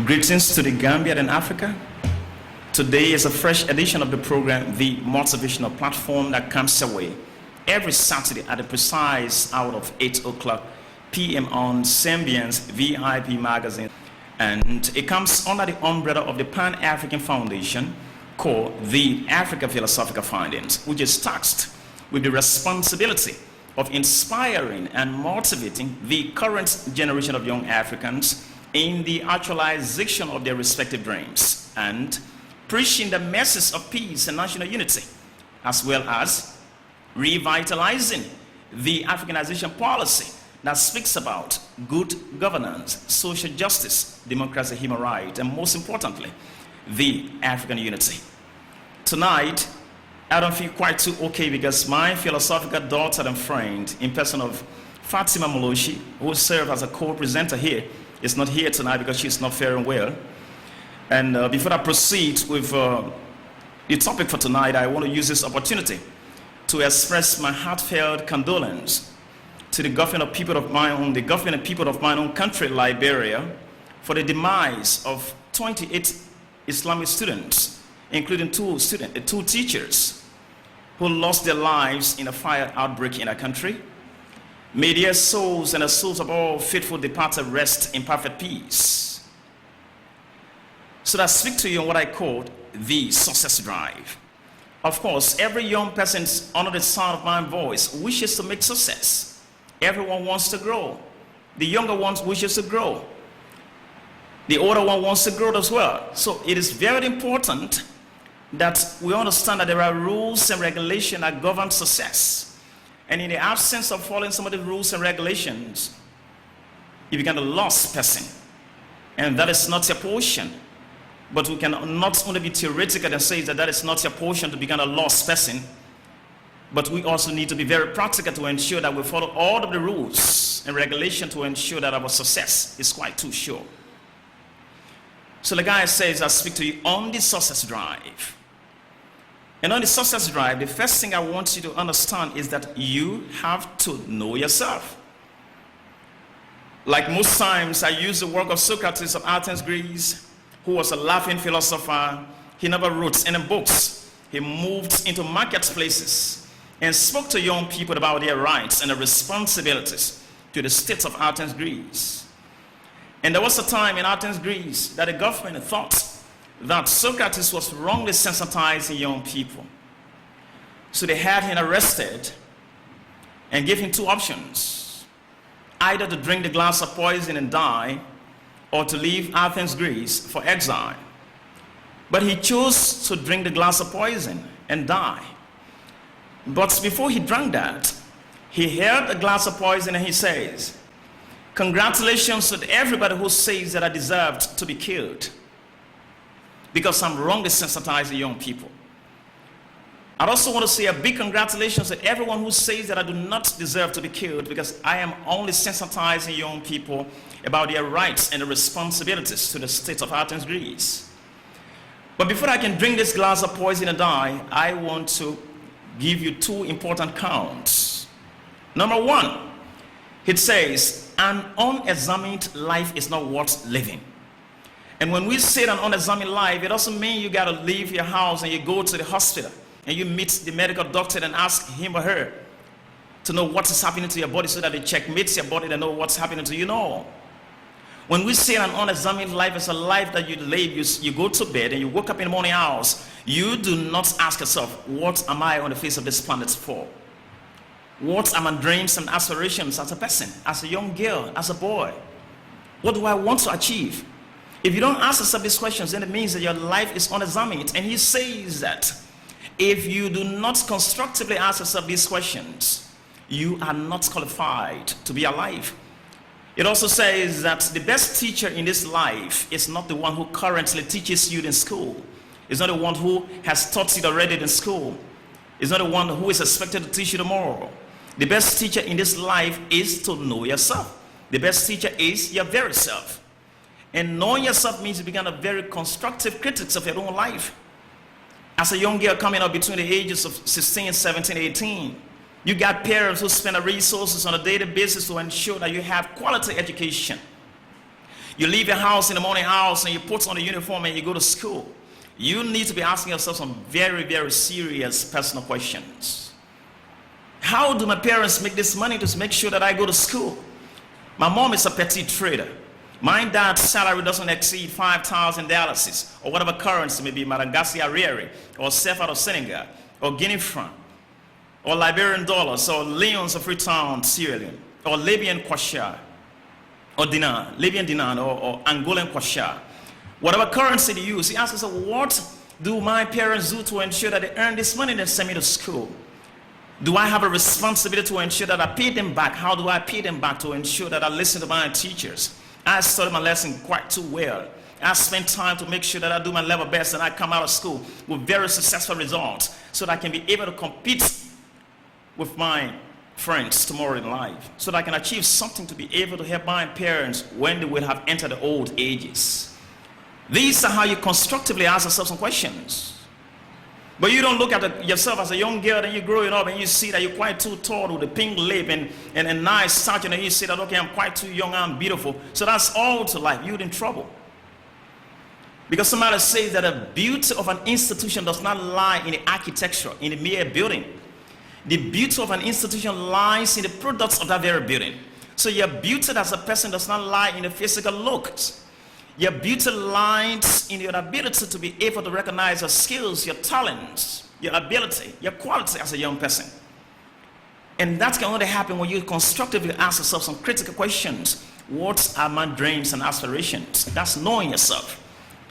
Greetings to the Gambia and Africa. Today is a fresh edition of the program, the Motivational Platform, that comes away every Saturday at the precise hour of 8 o'clock p.m. on Symbian's VIP magazine. And it comes under the umbrella of the Pan-African Foundation called the Africa Philosophical Findings, which is tasked with the responsibility of inspiring and motivating the current generation of young Africans in the actualization of their respective dreams and preaching the message of peace and national unity, as well as revitalizing the Africanization policy that speaks about good governance, social justice, democracy, human rights, and most importantly, the African unity. Tonight, I don't feel quite too okay because my philosophical daughter and friend, in person of Fatima Moloshi, who served as a co-presenter here, is not here tonight because she's not faring well. And before I proceed with the topic for tonight, I want to use this opportunity to express my heartfelt condolence to the government and people of my own country, Liberia, for the demise of 28 Islamic students, including two teachers who lost their lives in a fire outbreak in our country. May their souls and the souls of all faithful departed rest in perfect peace. So I speak to you on what I call the success drive. Of course, every young person under the sound of my voice wishes to make success. Everyone wants to grow. The younger ones wishes to grow. The older one wants to grow as well. So it is very important that we understand that there are rules and regulations that govern success. And in the absence of following some of the rules and regulations, you become a lost person. And that is not your portion. But we can not only be theoretical and say that that is not your portion to become a lost person, but we also need to be very practical to ensure that we follow all of the rules and regulations to ensure that our success is quite too sure. So the guy says, I speak to you on the success drive. And on the success drive, the first thing I want you to understand is that you have to know yourself. Like most times, I use the work of Socrates of Athens, Greece, who was a laughing philosopher. He never wrote any books. He moved into marketplaces and spoke to young people about their rights and their responsibilities to the state of Athens, Greece. And there was a time in Athens, Greece, that the government thought that Socrates was wrongly sensitizing young people. So they had him arrested and gave him two options: either to drink the glass of poison and die, or to leave Athens, Greece for exile. But he chose to drink the glass of poison and die. But before he drank that, he held a glass of poison and he says, "Congratulations to everybody who says that I deserved to be killed, because I'm wrongly sensitizing young people. I'd also want to say a big congratulations to everyone who says that I do not deserve to be killed, because I am only sensitizing young people about their rights and the responsibilities to the state of Athens, Greece. But before I can drink this glass of poison and die, I want to give you two important counts. Number one, it says, an unexamined life is not worth living." And when we say an unexamined life, it doesn't mean you got to leave your house and you go to the hospital and you meet the medical doctor and ask him or her to know what is happening to your body so that they checkmate your body to know what's happening to you. No. When we say an unexamined life is a life that you live, you go to bed and you wake up in the morning hours, you do not ask yourself, what am I on the face of this planet for? What are my dreams and aspirations as a person, as a young girl, as a boy? What do I want to achieve? If you don't ask yourself these questions, then it means that your life is unexamined. And he says that if you do not constructively ask yourself these questions, you are not qualified to be alive. It also says that the best teacher in this life is not the one who currently teaches you in school. It's not the one who has taught you already in school. It's not the one who is expected to teach you tomorrow. The best teacher in this life is to know yourself. The best teacher is your very self. And knowing yourself means you become a very constructive critic of your own life. As a young girl coming up between the ages of 16, 17, 18, you got parents who spend the resources on a daily basis to ensure that you have quality education. You leave your house in the morning hours and you put on the uniform and you go to school. You need to be asking yourself some very, very serious personal questions. How do my parents make this money to make sure that I go to school? My mom is a petty trader. My dad's salary doesn't exceed $5,000 or whatever currency, maybe Madagascar Rieri or CFA of Senegal or Guinea franc or Liberian dollars or Leons of Freetown, Sierra Leone or Libyan kwacha or dinar, Libyan dinar or Angolan kwacha. Whatever currency they use, he asks us, what do my parents do to ensure that they earn this money and send me to school? Do I have a responsibility to ensure that I pay them back? How do I pay them back to ensure that I listen to my teachers? I study my lesson quite too well. I spend time to make sure that I do my level best and I come out of school with very successful results so that I can be able to compete with my friends tomorrow in life, so that I can achieve something to be able to help my parents when they will have entered the old ages. These are how you constructively ask yourself some questions. But you don't look at yourself as a young girl and you're growing up and you see that you're quite too tall with a pink lip and a nice stature, and you say that, okay, I'm quite too young, I'm beautiful. So that's all to life. You're in trouble. Because somebody says that the beauty of an institution does not lie in the architecture, in the mere building. The beauty of an institution lies in the products of that very building. So your beauty as a person does not lie in the physical looks. Your beauty lies in your ability to be able to recognize your skills, your talents, your ability, your quality as a young person. And that can only happen when you constructively ask yourself some critical questions. What are my dreams and aspirations? That's knowing yourself.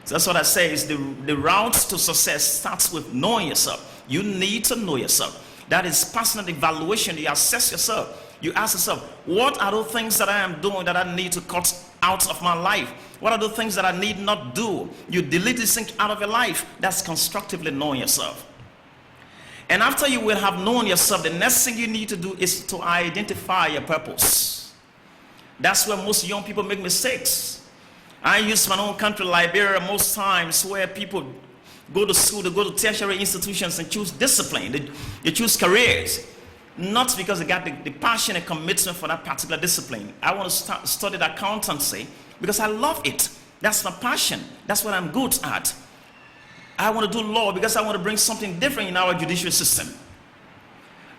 So that's what I say is the route to success starts with knowing yourself. You need to know yourself. That is personal evaluation. You assess yourself. You ask yourself, what are the things that I am doing that I need to cut out of my life? What are the things that I need not do? You delete this thing out of your life. That's constructively knowing yourself. And after you will have known yourself, the next thing you need to do is to identify your purpose. That's where most young people make mistakes. I use my own country, Liberia, most times where people go to school, they go to tertiary institutions and choose discipline. They choose careers. Not because they got the passion and commitment for that particular discipline. I want to study accountancy because I love it. That's my passion. That's what I'm good at. I want to do law because I want to bring something different in our judicial system.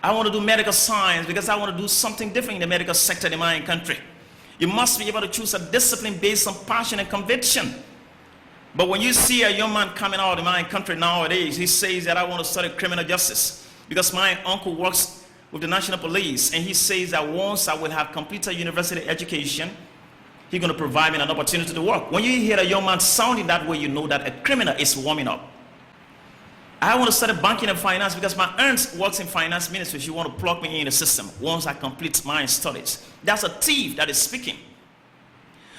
I want to do medical science because I want to do something different in the medical sector in my country. You must be able to choose a discipline based on passion and conviction. But when you see a young man coming out in my country nowadays, he says that I want to study criminal justice because my uncle works with the National Police, and he says that once I will have completed university education, he's going to provide me an opportunity to work. When you hear a young man sounding that way, you know that a criminal is warming up. I want to study banking and finance because my aunt works in finance ministry. She want to plug me in the system once I complete my studies. That's a thief that is speaking.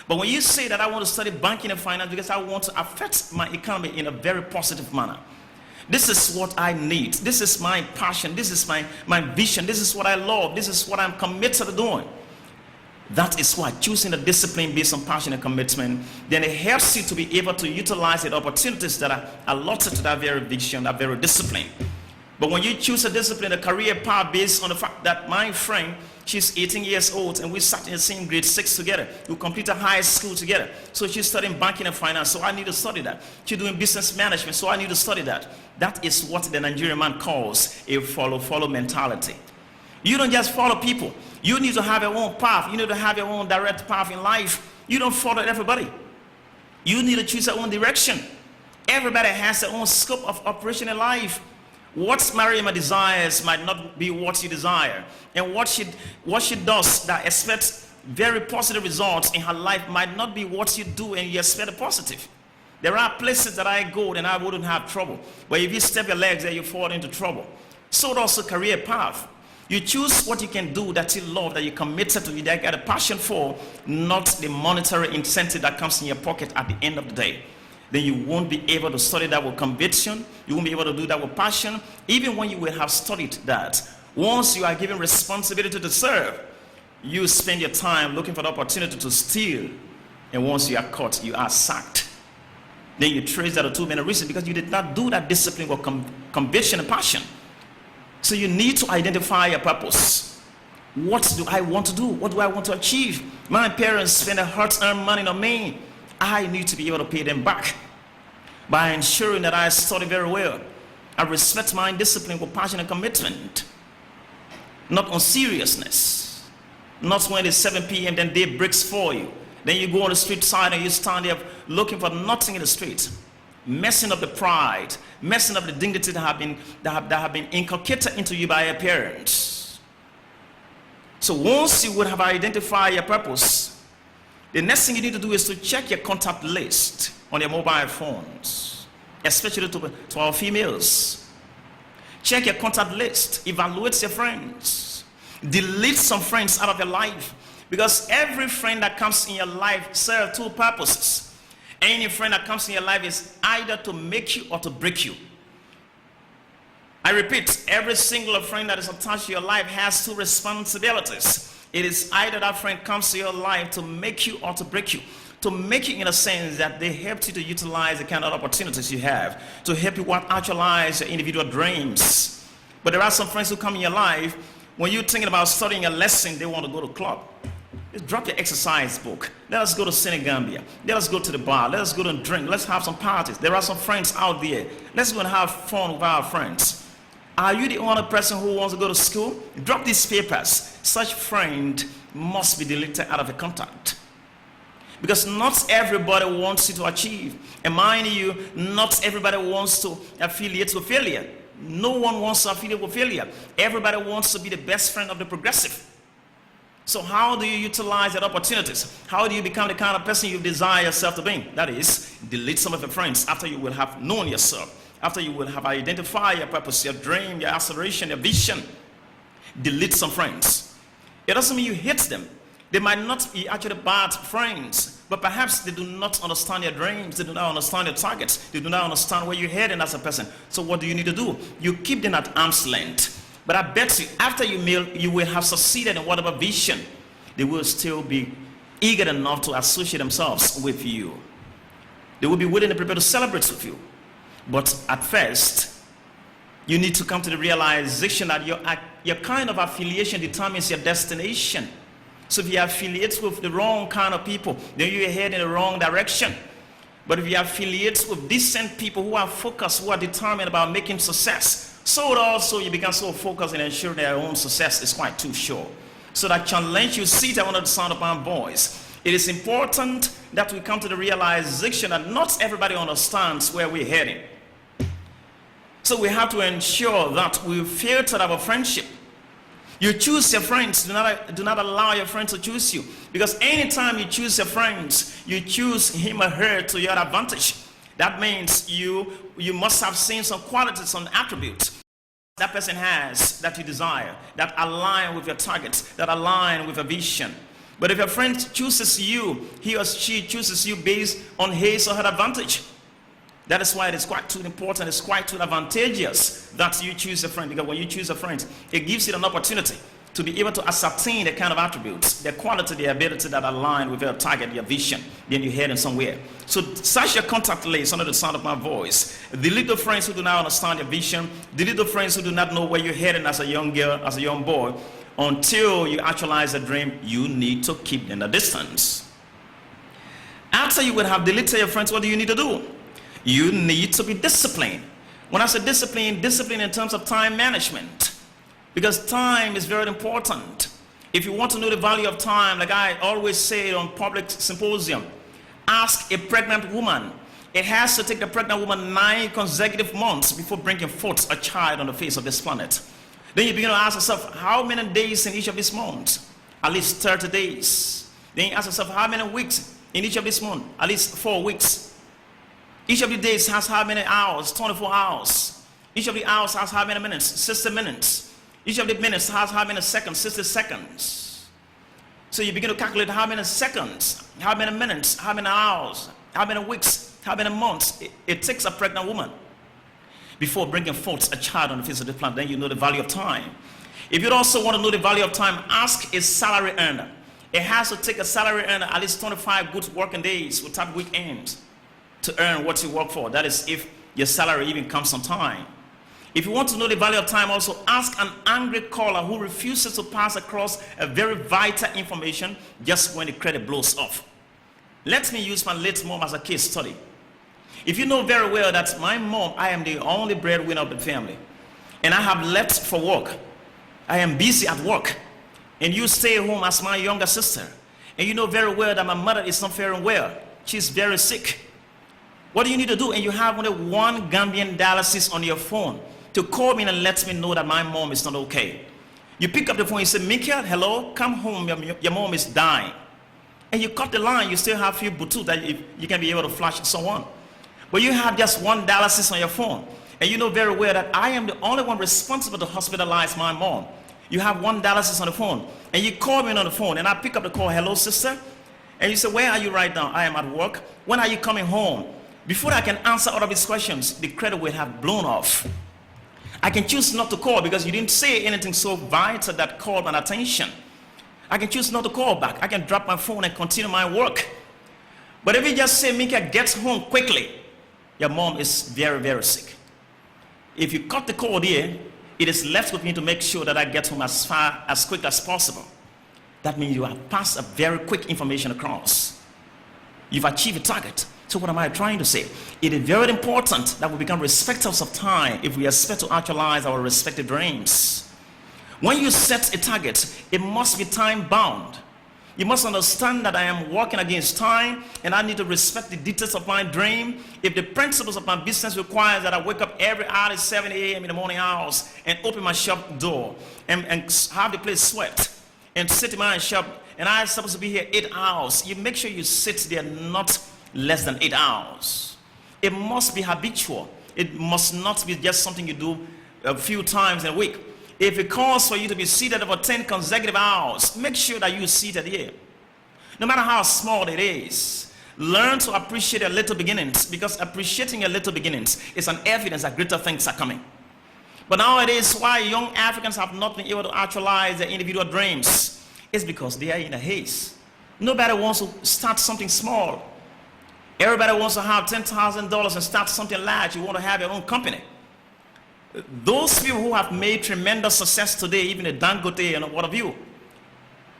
But when you say that I want to study banking and finance because I want to affect my economy in a very positive manner, this is what I need. This is my passion. This is my vision. This is what I love. This is what I'm committed to doing. That is why choosing a discipline based on passion and commitment, then it helps you to be able to utilize the opportunities that are allotted to that very vision, that very discipline. But when you choose a discipline, a career path based on the fact that my friend, she's 18 years old and we sat in the same grade 6 together. We completed high school together. So she's studying banking and finance, so I need to study that. She's doing business management, so I need to study that. That is what the Nigerian man calls a follow mentality. You don't just follow people. You need to have your own path. You need to have your own direct path in life. You don't follow everybody. You need to choose your own direction. Everybody has their own scope of operation in life. What Mariama desires might not be what you desire. And what she does that expects very positive results in her life might not be what you do and you expect a positive. There are places that I go and I wouldn't have trouble. But if you step your legs there, you fall into trouble. So does a career path. You choose what you can do that you love, that you're committed to, that you got a passion for, not the monetary incentive that comes in your pocket at the end of the day. Then you won't be able to study that with conviction. You won't be able to do that with passion. Even when you will have studied that, once you are given responsibility to serve, you spend your time looking for the opportunity to steal. And once you are caught, you are sacked. Then you trace that to too many reasons because you did not do that discipline with conviction and passion. So you need to identify your purpose. What do I want to do? What do I want to achieve? My parents spend their hard-earned money on me. I need to be able to pay them back by ensuring that I study very well. I respect my discipline with passion and commitment, not on seriousness. Not when it's 7 p.m. then day breaks for you. Then you go on the street side and you stand there looking for nothing in the street, messing up the pride, messing up the dignity that have been inculcated into you by your parents. So once you would have identified your purpose, the next thing you need to do is to check your contact list on your mobile phones, especially to our females. Check your contact list, evaluate your friends, delete some friends out of your life, because every friend that comes in your life serves two purposes. Any friend that comes in your life is either to make you or to break you. I repeat, every single friend that is attached to your life has two responsibilities. It is either that friend comes to your life to make you or to break you. To make you in a sense that they help you to utilize the kind of opportunities you have, to help you actualize your individual dreams. But there are some friends who come in your life, when you're thinking about studying a lesson, they want to go to club. Just drop your exercise book. Let us go to Senegambia. Let us go to the bar. Let us go and drink. Let's have some parties. There are some friends out there. Let's go and have fun with our friends. Are you the only person who wants to go to school? Drop these papers. Such friend must be deleted out of the contact. Because not everybody wants you to achieve. And mind you, not everybody wants to affiliate with failure. No one wants to affiliate with failure. Everybody wants to be the best friend of the progressive. So how do you utilize that opportunities? How do you become the kind of person you desire yourself to be? That is, delete some of your friends after you will have known yourself, after you will have identified your purpose, your dream, your aspiration, your vision. Delete some friends. It doesn't mean you hate them. They might not be actually bad friends, but perhaps they do not understand your dreams. They do not understand your targets. They do not understand where you're heading as a person. So what do you need to do? You keep them at arm's length. But I bet you, after you will have succeeded in whatever vision, they will still be eager enough to associate themselves with you. They will be willing and prepared to celebrate with you. But at first, you need to come to the realization that your kind of affiliation determines your destination. So if you affiliate with the wrong kind of people, then you're heading in the wrong direction. But if you affiliate with decent people who are focused, who are determined about making success, so also you become so focused in ensuring their own success is quite too sure. So that challenge you see that under the sound of my voice. It is important that we come to the realization that not everybody understands where we're heading. So we have to ensure that we filter our friendship. You choose your friends. Do not allow your friends to choose you. Because anytime you choose your friends, you choose him or her to your advantage. That means you must have seen some qualities, some attributes that person has that you desire, that align with your targets, that align with your vision. But if your friend chooses you, he or she chooses you based on his or her advantage. That is why it is quite too important, it's quite too advantageous that you choose a friend. Because when you choose a friend, it gives you an opportunity to be able to ascertain the kind of attributes, the quality, the ability that align with your target, your vision. Then you're heading somewhere. So search your contact list under the sound of my voice. Delete the friends who do not understand your vision. Delete the friends who do not know where you're heading as a young girl, as a young boy. Until you actualize a dream, you need to keep them a distance. After you would have deleted your friends, what do you need to do? You need to be disciplined. When I say discipline, discipline in terms of time management. Because time is very important. If you want to know the value of time, like I always say on public symposium, ask a pregnant woman. It has to take the pregnant woman 9 consecutive months before bringing forth a child on the face of this planet. Then you begin to ask yourself, how many days in each of these months? At least 30 days. Then you ask yourself, how many weeks in each of these months? At least 4 weeks. Each of the days has how many hours? 24 hours. Each of the hours has how many minutes? 60 minutes. Each of the minutes has how many seconds? 60 seconds. So you begin to calculate how many seconds, how many minutes, how many hours, how many weeks, how many months it takes a pregnant woman before bringing forth a child on the face of the planet. Then you know the value of time. If you also want to know the value of time, ask a salary earner. It has to take a salary earner at least 25 good working days without weekends to earn what you work for. That is if your salary even comes on time. If you want to know the value of time, also ask an angry caller who refuses to pass across a very vital information just when the credit blows off. Let me use my late mom as a case study. If you know very well that my mom, I am the only breadwinner of the family, and I have left for work, I am busy at work, and you stay home as my younger sister, and you know very well that my mother is not faring well, she's very sick. What do you need to do? And you have only one Gambian dialysis on your phone to call me and let me know that my mom is not okay. You pick up the phone, you say, Mika, hello, come home, your mom is dying. And you cut the line, you still have a few Bluetooth that you can be able to flash and so on. But you have just one dialysis on your phone. And you know very well that I am the only one responsible to hospitalize my mom. You have one dialysis on the phone. And you call me on the phone, and I pick up the call, hello, sister. And you say, where are you right now? I am at work. When are you coming home? Before I can answer all of these questions, the credit will have blown off. I can choose not to call because you didn't say anything so vital that called my attention. I can choose not to call back. I can drop my phone and continue my work. But if you just say, Mika, get home quickly, your mom is very, very sick. If you cut the cord here, it is left with me to make sure that I get home as quick as possible. That means you have passed a very quick information across. You've achieved a target. So what am I trying to say? It is very important that we become respecters of time if we expect to actualize our respective dreams. When you set a target, it must be time bound. You must understand that I am working against time and I need to respect the details of my dream. If the principles of my business require that I wake up every hour at 7 a.m. in the morning hours and open my shop door and have the place swept and sit in my shop, and I'm supposed to be here 8 hours, you make sure you sit there not less than 8 hours. It must be habitual. It must not be just something you do a few times in a week. If it calls for you to be seated for 10 consecutive hours, make sure that you're seated here. No matter how small it is, learn to appreciate your little beginnings, because appreciating your little beginnings is an evidence that greater things are coming. But nowadays, why young Africans have not been able to actualize their individual dreams is because they are in a haste. Nobody wants to start something small. Everybody wants to have $10,000 and start something large. You want to have your own company. Those people who have made tremendous success today, even the Dangote and what have you,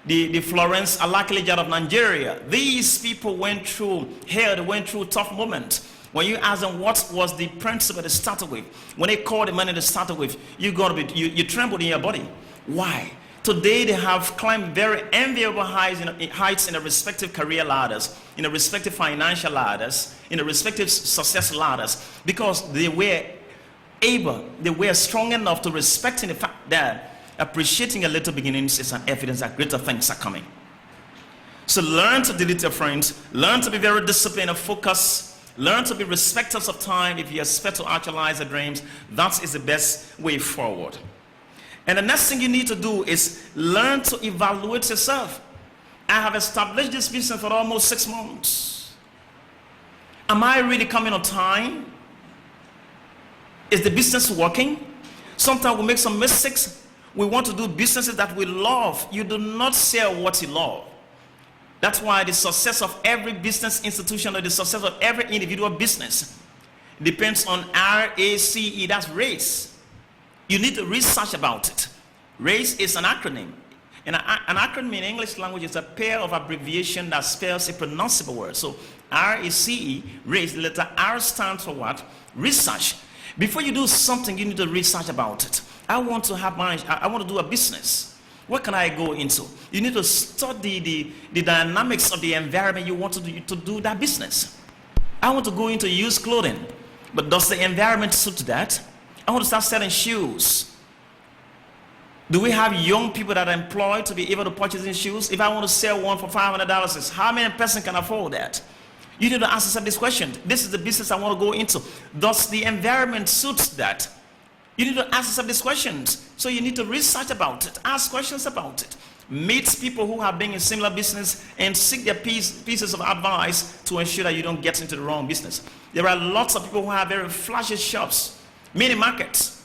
the Florence Alakileja of Nigeria, these people went through hell, they went through tough moments. When you ask them what was the principle they started with, when they called the money they started with, you trembled in your body. Why? Today they have climbed very enviable heights in the respective career ladders, in the respective financial ladders, in the respective success ladders, because they were strong enough to respecting the fact that appreciating a little beginnings is an evidence that greater things are coming. So learn to delete your friends, learn to be very disciplined and focused, learn to be respecters of time. If you expect to actualize your dreams, that is the best way forward. And the next thing you need to do is learn to evaluate yourself. I have established this business for almost 6 months. Am I really coming on time? Is the business working? Sometimes we make some mistakes. We want to do businesses that we love. You do not sell what you love. That's why the success of every business institution or the success of every individual business depends on RACE, that's race. You need to research about it. RACE is an acronym. And an acronym in English language is a pair of abbreviation that spells a pronounceable word. So RACE, race, the letter R stands for what? Research. Before you do something, you need to research about it. I want to do a business. What can I go into? You need to study the dynamics of the environment you want to do that business. I want to go into used clothing, but does the environment suit that? I want to start selling shoes. Do we have young people that are employed to be able to purchase these shoes? If I want to sell one for $500, how many person can afford that? You need to ask yourself this question. This is the business I want to go into. Does the environment suit that? You need to ask yourself these questions. So you need to research about it. Ask questions about it. Meet people who have been in similar business and seek their pieces of advice to ensure that you don't get into the wrong business. There are lots of people who have very flashy shops, mini markets.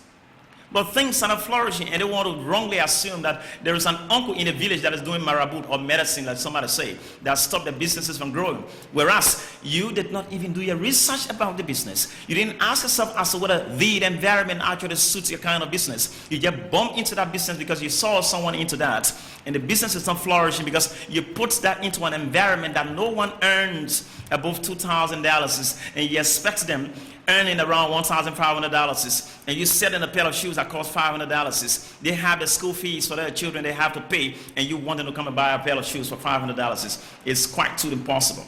But things are not flourishing, and they want to wrongly assume that there is an uncle in the village that is doing marabout or medicine, like somebody say, that stopped the businesses from growing. Whereas you did not even do your research about the business. You didn't ask yourself as to whether the environment actually suits your kind of business. You just bumped into that business because you saw someone into that, and the business is not flourishing because you put that into an environment that no one earns above $2,000, and you expect them earning around $1,500, and you sell in a pair of shoes that cost $500. They have the school fees for their children they have to pay, and you want them to come and buy a pair of shoes for $500. It's quite too impossible.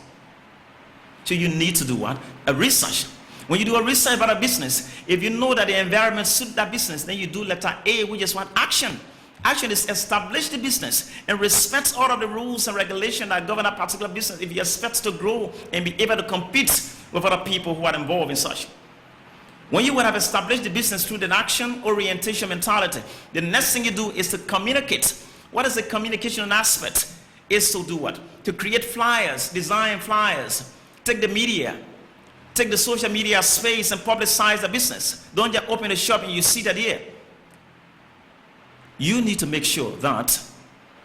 So you need to do what? A research. When you do a research about a business, if you know that the environment suits that business, then you do letter A, which is what? Action. Action is establish the business and respect all of the rules and regulations that govern a particular business if you expect to grow and be able to compete with other people who are involved in such. When you would have established the business through the action orientation mentality, the next thing you do is to communicate. What is the communication aspect? Is to do what? To create flyers, design flyers, take the media, take the social media space and publicize the business. Don't just open the shop and you see that here. You need to make sure that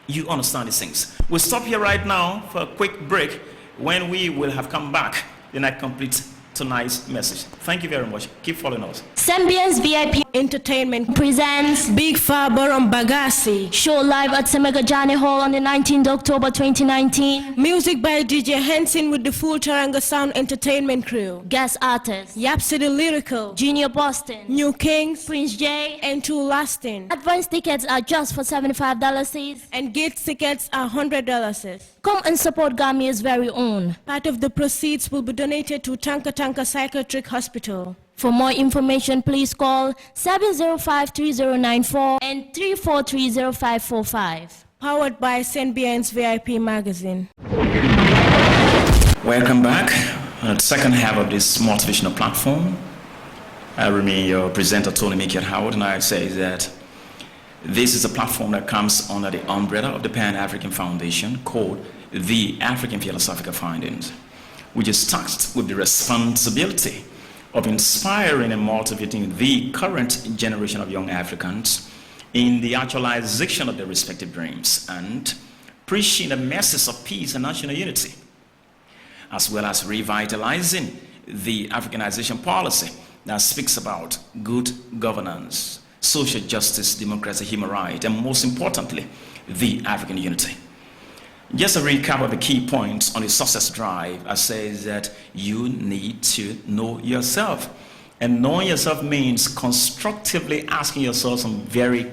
you understand these things. We'll stop here right now for a quick break. When we will have come back, then I complete tonight's message. Thank you very much. Keep following us. Sembian's VIP Entertainment presents Big Fabaram Bagasi. show live at Semegajane Hall on the 19th October 2019. Music by DJ Henson with the full Taranga Sound Entertainment crew. Guest artists Yapsi the Lyrical, Junior Boston, New Kings, Prince J. and Two Lasting. Advance tickets are just for $75. And gate tickets are $100. Come and support Gambia's very own. Part of the proceeds will be donated to Tanka Tanka Psychiatric Hospital. For more information, please call 705-3094 and 343-0545. Powered by Sembian's VIP magazine. Welcome back on the second half of this motivational platform. I remain your presenter, Tony Mikiat Howard, and I say that this is a platform that comes under the umbrella of the Pan-African Foundation called the African Philosophical Findings, which is tasked with the responsibility of inspiring and motivating the current generation of young Africans in the actualization of their respective dreams and preaching the message of peace and national unity, as well as revitalizing the Africanization policy that speaks about good governance, social justice, democracy, human rights, and most importantly, the African unity. Just a recap of the key points on the success drive, I say that you need to know yourself. And knowing yourself means constructively asking yourself some very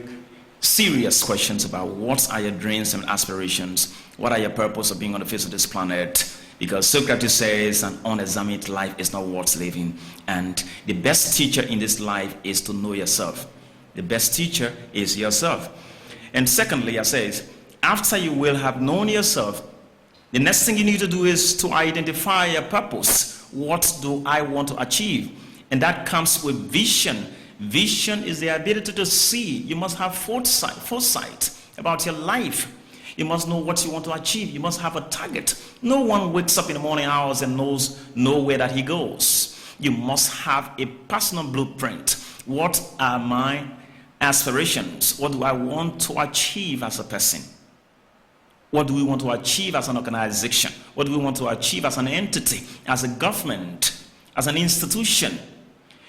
serious questions about what are your dreams and aspirations, what are your purpose of being on the face of this planet. Because Socrates says an unexamined life is not worth living. And the best teacher in this life is to know yourself. The best teacher is yourself. And secondly, I say, after you will have known yourself, the next thing you need to do is to identify your purpose. What do I want to achieve? And that comes with vision. Vision is the ability to see. You must have foresight about your life. You must know what you want to achieve. You must have a target. No one wakes up in the morning hours and knows nowhere that he goes. You must have a personal blueprint. What are my aspirations? What do I want to achieve as a person? What do we want to achieve as an organization? What do we want to achieve as an entity, as a government, as an institution?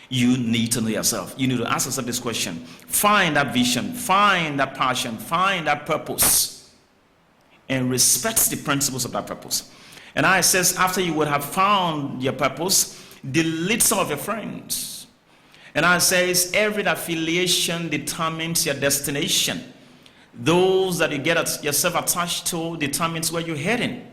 You need to know yourself. You need to ask yourself this question. Find that vision, find that passion, find that purpose, and respect the principles of that purpose. And I says, after you would have found your purpose, delete some of your friends. And I says, every affiliation determines your destination. Those that you get yourself attached to determines where you're heading.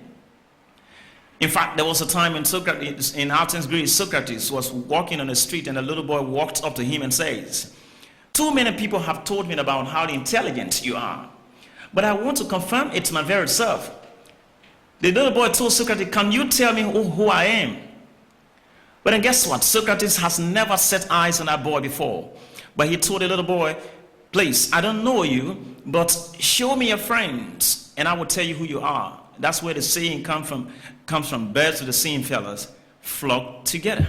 In fact, there was a time in Athens, Greece, Socrates was walking on the street and a little boy walked up to him and says, "Too many people have told me about how intelligent you are, but I want to confirm it to my very self." The little boy told Socrates, "Can you tell me who I am?" But then guess what? Socrates has never set eyes on that boy before. But he told the little boy, "Please, I don't know you, but show me your friends, and I will tell you who you are." That's where the saying comes from, birds of the same feathers flock together.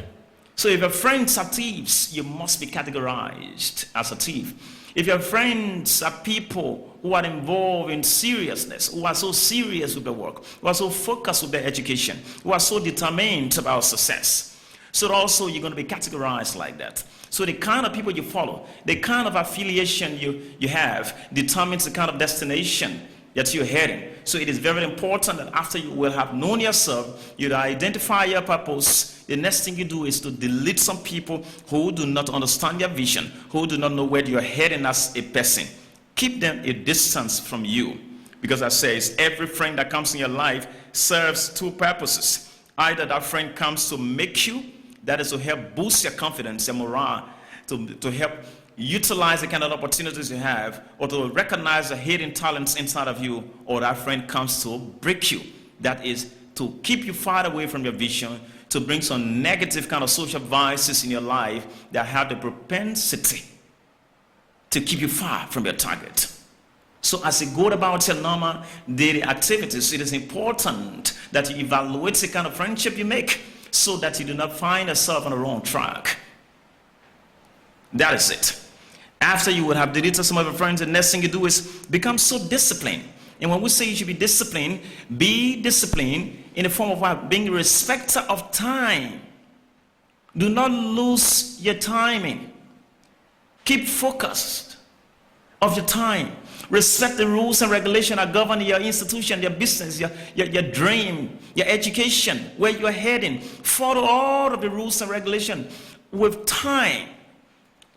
So if your friends are thieves, you must be categorized as a thief. If your friends are people who are involved in seriousness, who are so serious with their work, who are so focused with their education, who are so determined about success, so also you're going to be categorized like that. So the kind of people you follow, the kind of affiliation you have determines the kind of destination that you're heading. So it is very important that after you will have known yourself, you identify your purpose. The next thing you do is to delete some people who do not understand your vision, who do not know where you're heading as a person. Keep them a distance from you. Because as I say, every friend that comes in your life serves two purposes. Either that friend comes to make you, that is to help boost your confidence, your morale, to help utilize the kind of opportunities you have, or to recognize the hidden talents inside of you, or that friend comes to break you. That is to keep you far away from your vision, to bring some negative kind of social vices in your life that have the propensity to keep you far from your target. So as you go about your normal daily activities, it is important that you evaluate the kind of friendship you make so that you do not find yourself on the wrong track. That is it. After you would have deleted some of your friends, the next thing you do is become so disciplined. And when we say you should be disciplined in the form of what? Being a respecter of time. Do not lose your timing. Keep focused of your time. Respect the rules and regulations that govern your institution, your business, your dream, your education, where you are heading. Follow all of the rules and regulations with time.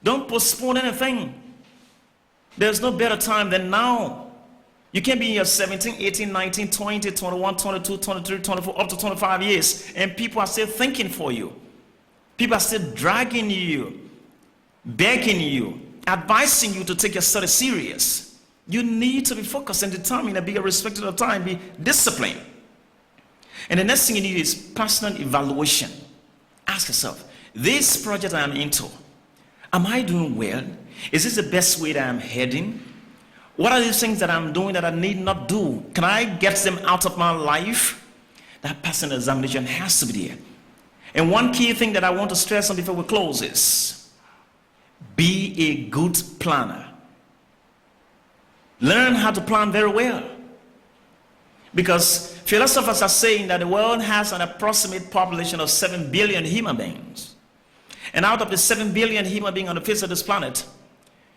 Don't postpone anything. There's no better time than now. You can be in your 17, 18, 19, 20, 21, 22, 23, 24, up to 25 years, and people are still thinking for you. People are still dragging you, begging you, advising you to take your study serious. You need to be focused and determined and be a respecter of time, be disciplined. And the next thing you need is personal evaluation. Ask yourself, this project I am into, am I doing well? Is this the best way that I'm heading? What are these things that I'm doing that I need not do? Can I get them out of my life? That personal examination has to be there. And one key thing that I want to stress on before we close is, be a good planner. Learn how to plan very well. Because philosophers are saying that the world has an approximate population of 7 billion human beings. And out of the 7 billion human beings on the face of this planet,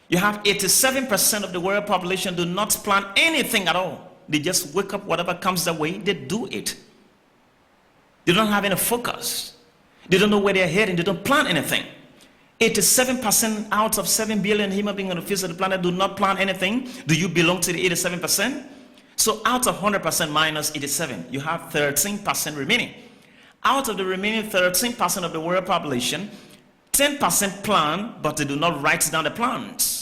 you have 87% of the world population do not plan anything at all. They just wake up, whatever comes their way, they do it. They don't have any focus. They don't know where they're heading. They don't plan anything. 87% out of 7 billion human beings on the face of the planet do not plan anything. Do you belong to the 87%? So out of 100% minus 87, you have 13% remaining. Out of the remaining 13% of the world population, 10% plan, but they do not write down the plans.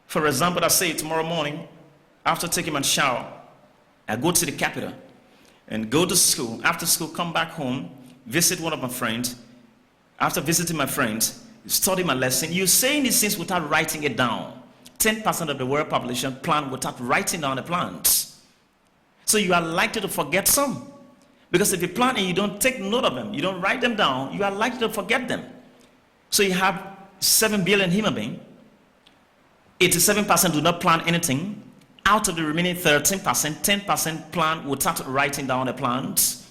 For example, I say tomorrow morning, after taking my shower, I go to the capital and go to school. After school, come back home, visit one of my friends. After visiting my friends, study my lesson. You're saying these things without writing it down. 10% of the world population plan without writing down the plans. So you are likely to forget some. Because if you plan and you don't take note of them, you don't write them down, you are likely to forget them. So you have 7 billion human beings. 87% do not plan anything. Out of the remaining 13%, 10% plan without writing down the plans.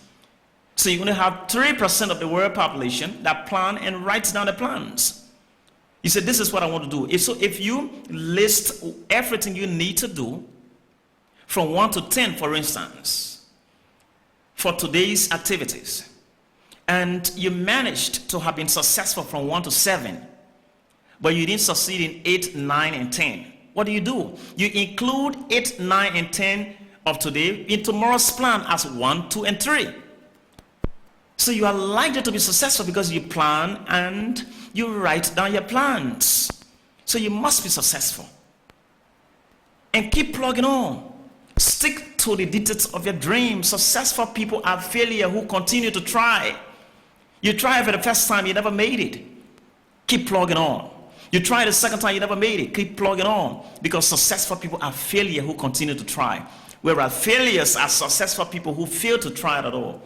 So you only have 3% of the world population that plan and writes down the plans. You said, this is what I want to do. If you list everything you need to do, from 1 to 10, for instance, for today's activities, and you managed to have been successful from 1 to 7, but you didn't succeed in 8, 9, and 10. What do? You include 8, 9, and 10 of today in tomorrow's plan as 1, 2, and 3. So you are likely to be successful because you plan and you write down your plans. So you must be successful. And keep plugging on. Stick to the details of your dream. Successful people are failure who continue to try. You try for the first time, you never made it. Keep plugging on. You try the second time, you never made it. Keep plugging on. Because successful people are failure who continue to try. Whereas failures are successful people who fail to try at all.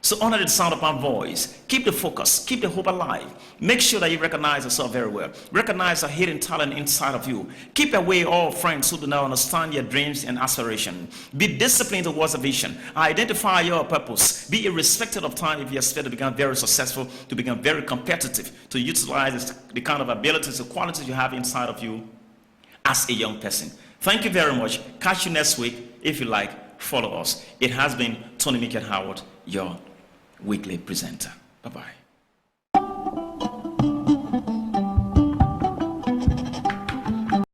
So under the sound of my voice, keep the focus, keep the hope alive. Make sure that you recognize yourself very well. Recognize a hidden talent inside of you. Keep away all friends who do not understand your dreams and aspirations. Be disciplined towards a vision. Identify your purpose. Be irrespective of time if you expect to become very successful, to become very competitive, to utilize the kind of abilities, the qualities you have inside of you as a young person. Thank you very much. Catch you next week. If you like, follow us. It has been Tony Mickett Howard, your weekly presenter. Bye-bye.